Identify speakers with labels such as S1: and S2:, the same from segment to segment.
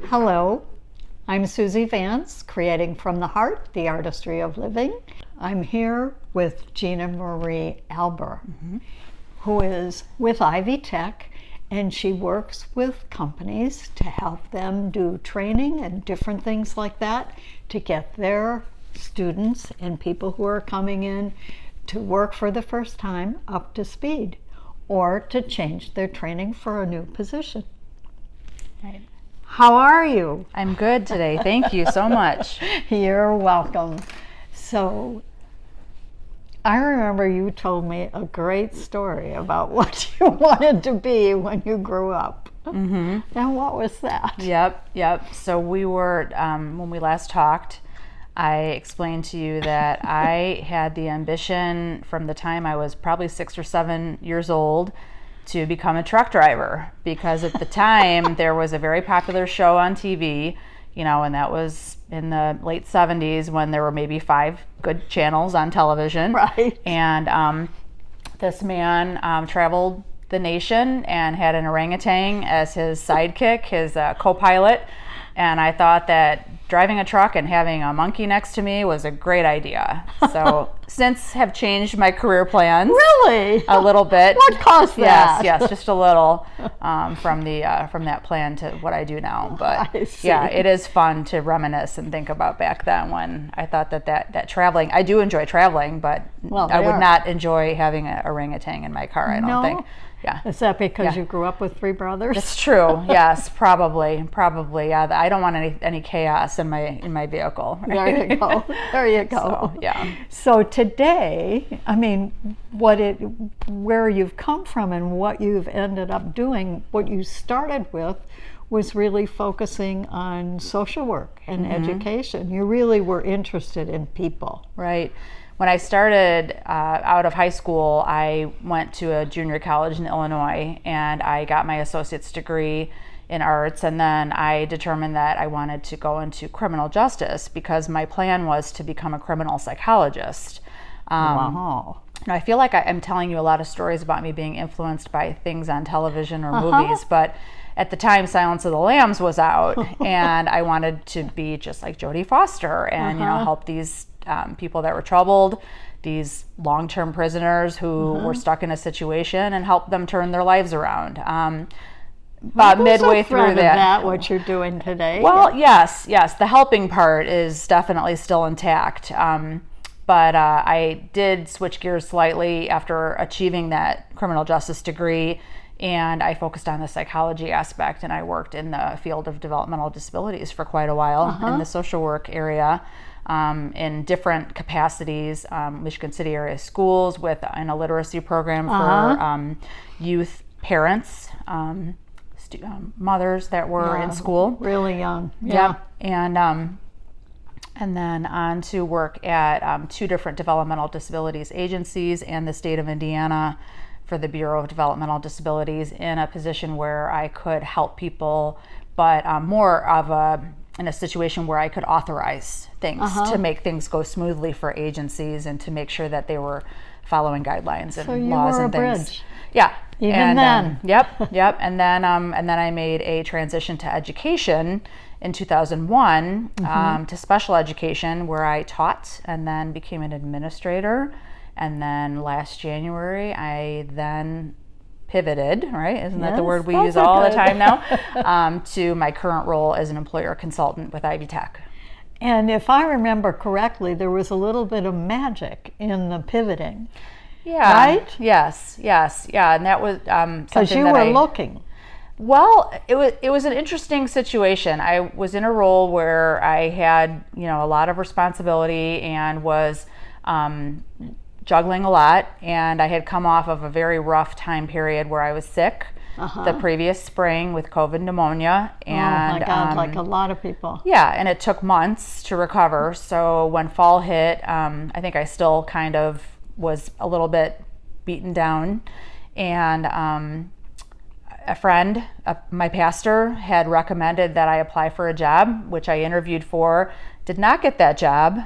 S1: Hello, I'm Susie Vance, creating from the heart, the artistry of living. I'm here with Gina Marie Alber, who is with Ivy Tech, and she works with companies to help them do training and different things like that to get their students and people who are coming in to work for the first time up to speed, or to change their training for a new position.
S2: Right.
S1: How are you?
S2: I'm good today. Thank you so much.
S1: You're welcome. So, I remember you told me a great story about what you wanted to be when you grew up. And what was that?
S2: Yep. So we were, when we last talked, I explained to you that I had the ambition from the time I was probably 6 or 7 years old to become a truck driver, because at the time there was a very popular show on TV, and that was in the late 70s when there were maybe 5 good channels on television.
S1: Right.
S2: And this man traveled the nation and had an orangutan as his sidekick, his co-pilot. And I thought that driving a truck and having a monkey next to me was a great idea. So since have changed my career plans.
S1: Really?
S2: A little bit.
S1: What caused that?
S2: Yes, just a little from that plan to what I do now. But
S1: I see.
S2: yeah, it is fun to reminisce and think about back then when I thought that traveling, I do enjoy traveling, but I would not enjoy having a orangutan in my car, I don't think. Yeah.
S1: Is that because you grew up with 3 brothers?
S2: That's true. Yes, probably. Yeah, I don't want any chaos in my vehicle.
S1: Right? There you go.
S2: So, yeah.
S1: So today, I mean, where you've come from and what you've ended up doing, what you started with was really focusing on social work and education. You really were interested in people.
S2: Right. When I started out of high school, I went to a junior college in Illinois, and I got my associate's degree in arts, and then I determined that I wanted to go into criminal justice because my plan was to become a criminal psychologist.
S1: Wow.
S2: I feel like I'm telling you a lot of stories about me being influenced by things on television or movies, but at the time, Silence of the Lambs was out, and I wanted to be just like Jodie Foster and help these people that were troubled, these long-term prisoners who were stuck in a situation, and help them turn their lives around. But midway through
S1: that, what you're doing today?
S2: Well, yes, the helping part is definitely still intact. But I did switch gears slightly after achieving that criminal justice degree, and I focused on the psychology aspect, and I worked in the field of developmental disabilities for quite a while in the social work area. In different capacities, Michigan City area schools with an illiteracy program for youth parents, mothers that were in school.
S1: Really young.
S2: Yeah. And then on to work at 2 different developmental disabilities agencies and the state of Indiana for the Bureau of Developmental Disabilities, in a position where I could help people, but more of in a situation where I could authorize things to make things go smoothly for agencies and to make sure that they were following guidelines and laws and things.
S1: Bridge.
S2: Yeah.
S1: Even then.
S2: Yep. And then I made a transition to education in 2001 to special education, where I taught and then became an administrator. And then last January, I then pivoted, right? Isn't that the word we use all the time now? To my current role as an employer consultant with Ivy Tech.
S1: And if I remember correctly, there was a little bit of magic in the pivoting.
S2: Yeah.
S1: Right?
S2: Yes. Yeah. And that was
S1: because you were looking.
S2: Well, it was an interesting situation. I was in a role where I had a lot of responsibility and was juggling a lot, and I had come off of a very rough time period where I was sick the previous spring with COVID pneumonia. And,
S1: oh my God, like a lot of people.
S2: Yeah, and it took months to recover. So when fall hit, I think I still kind of was a little bit beaten down. And a friend, my pastor, had recommended that I apply for a job, which I interviewed for, did not get that job.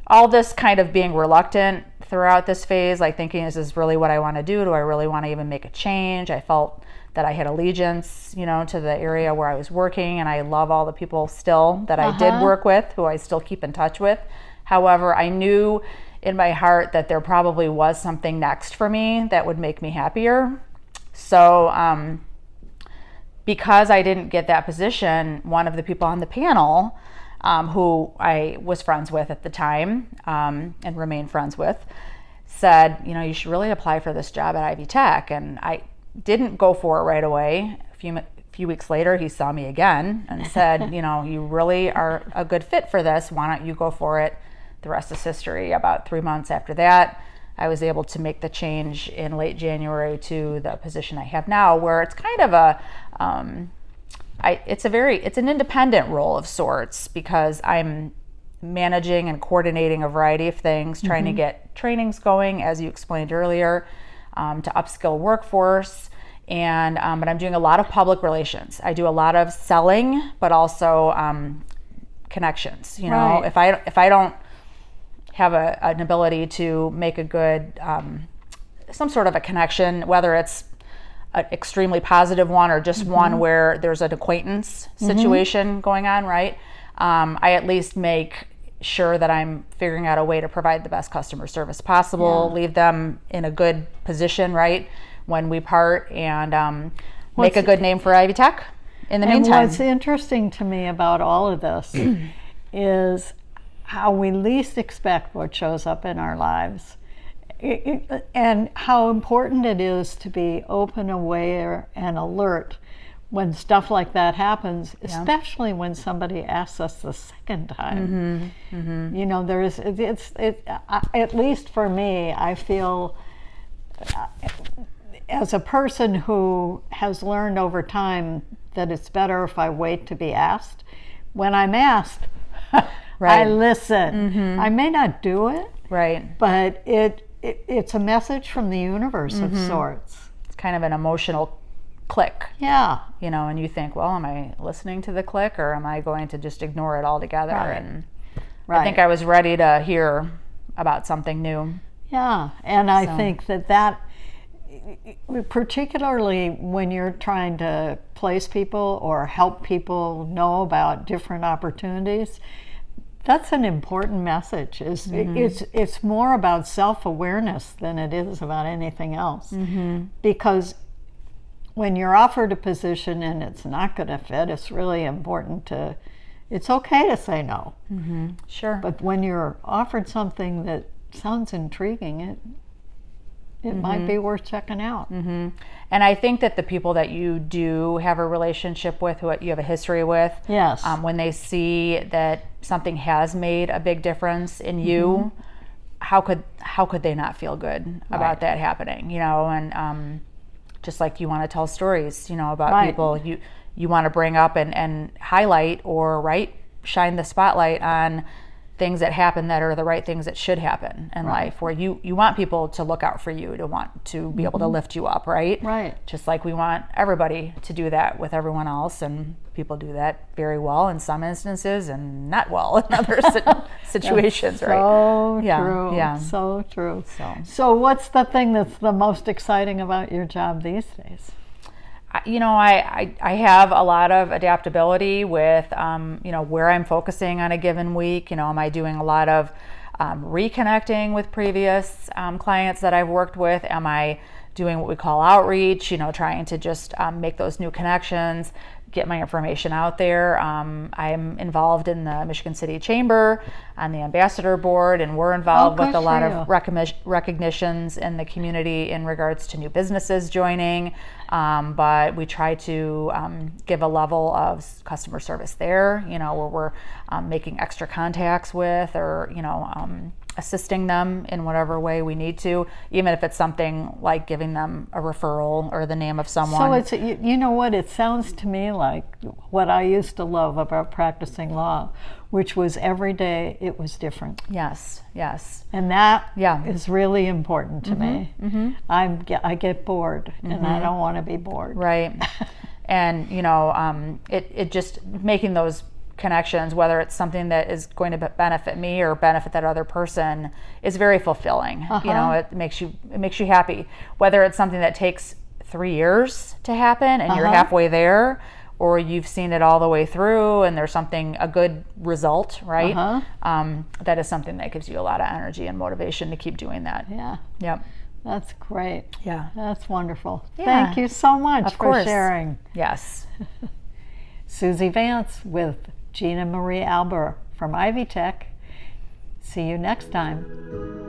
S2: All this kind of being reluctant throughout this phase, like thinking, is this really what I want to do? Do I really want to even make a change? I felt that I had allegiance, to the area where I was working, and I love all the people still that I did work with, who I still keep in touch with. However, I knew in my heart that there probably was something next for me that would make me happier. So because I didn't get that position, one of the people on the panel, who I was friends with at the time, and remain friends with, said, you should really apply for this job at Ivy Tech. And I didn't go for it right away. A few weeks later, he saw me again and said, you really are a good fit for this. Why don't you go for it? The rest is history. About 3 months after that, I was able to make the change in late January to the position I have now, where it's kind of it's an independent role of sorts, because I'm managing and coordinating a variety of things, trying to get trainings going, as you explained earlier, to upskill workforce. And but I'm doing a lot of public relations. I do a lot of selling, but also connections.
S1: Right.
S2: If I don't have an ability to make a good some sort of a connection, whether it's an extremely positive one or just one where there's an acquaintance situation going on, right? I at least make sure that I'm figuring out a way to provide the best customer service possible, leave them in a good position, right, when we part, and make a good name for Ivy Tech in the meantime.
S1: What's interesting to me about all of this is how we least expect what shows up in our lives, and how important it is to be open, aware, and alert when stuff like that happens, especially when somebody asks us the second time. At least for me, I feel, as a person who has learned over time that it's better if I wait to be asked, when I'm asked, I listen. I may not do it, but it's a message from the universe of sorts.
S2: It's kind of an emotional click.
S1: Yeah.
S2: And you think, well, am I listening to the click, or am I going to just ignore it altogether?
S1: Right.
S2: And I think I was ready to hear about something new.
S1: Yeah, and I think that particularly when you're trying to place people or help people know about different opportunities, that's an important message. It's more about self-awareness than it is about anything else. Because when you're offered a position and it's not going to fit, it's really important it's okay to say no.
S2: Sure.
S1: But when you're offered something that sounds intriguing, it might be worth checking out.
S2: And I think that the people that you do have a relationship with, who you have a history with, when they see that something has made a big difference in you, how could they not feel good about that happening? And just like you want to tell stories, about people you want to bring up and highlight, or shine the spotlight on things that happen that are the right things that should happen in life, where you want people to look out for you, to want to be able to lift you up, right? Just like we want everybody to do that with everyone else, and people do that very well in some instances and not well in other situations, right?
S1: So true. So what's the thing that's the most exciting about your job these days?
S2: I have a lot of adaptability with, where I'm focusing on a given week. Am I doing a lot of reconnecting with previous clients that I've worked with? Am I doing what we call outreach, trying to just make those new connections, get my information out there? I'm involved in the Michigan City Chamber on the ambassador board, and we're involved with a lot of recognitions in the community in regards to new businesses joining. But we try to give a level of customer service there, where we're making extra contacts with, or assisting them in whatever way we need to, even if it's something like giving them a referral or the name of someone.
S1: So it sounds to me like what I used to love about practicing law, which was every day it was different.
S2: Yes.
S1: And that is really important to me. I get bored, and I don't want to be bored.
S2: Right. And it just making those connections, whether it's something that is going to benefit me or benefit that other person, is very fulfilling. It makes you happy. Whether it's something that takes 3 years to happen and you're halfway there, or you've seen it all the way through and there's a good result, right? That is something that gives you a lot of energy and motivation to keep doing that.
S1: Yeah.
S2: Yep.
S1: That's great.
S2: Yeah.
S1: That's wonderful.
S2: Yeah.
S1: Thank you so much for sharing.
S2: Yes.
S1: Susie Vance with Gina Marie Alber from Ivy Tech. See you next time.